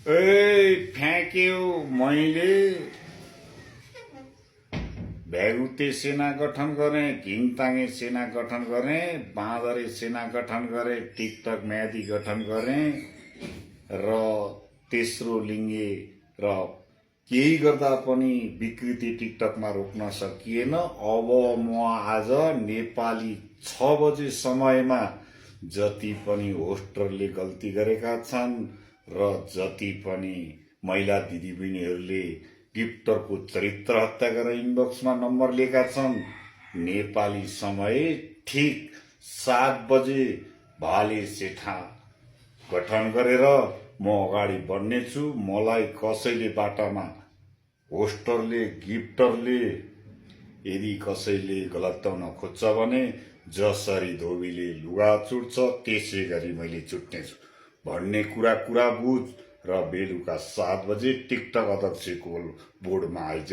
ए फ्याँक्यो मैले भ्यागुते सेना गठन गरेँ, घिङताङे सेना गठन गरेँ, बाँदरे सेना गठन गरेँ, टिकटक म्यादी गठन गरेँ र तेस्रो लिङ्गे र केही गर्दा पनि विकृति टिकटकमा रोक्न सकिएन। अब म आज नेपाली 6 बजे समयमा जति पनि होस्टरले गल्ती गरेका छन् र जति पनि महिला दिदीबहिनीहरूले गिफ्टरको चरित्र हत्या गरेर इनबक्समा नम्बर लिएका छन्, नेपाली समय ठीक 7 बजे भाले सेठा गठन गरेर म अगाडि बढ्नेछु। मलाई कसैले बाटामा होस्टरले गिफ्टरले यदि कसैले गलत्याउन खोज्छ भने जसरी धोबीले लुगा चुट्छ त्यसै गरी मैले चुट्नेछु भन्ने कुरा बुझ र बेलुका 7 बजे टिकटक अध्यक्षको बोर्डमा आइज।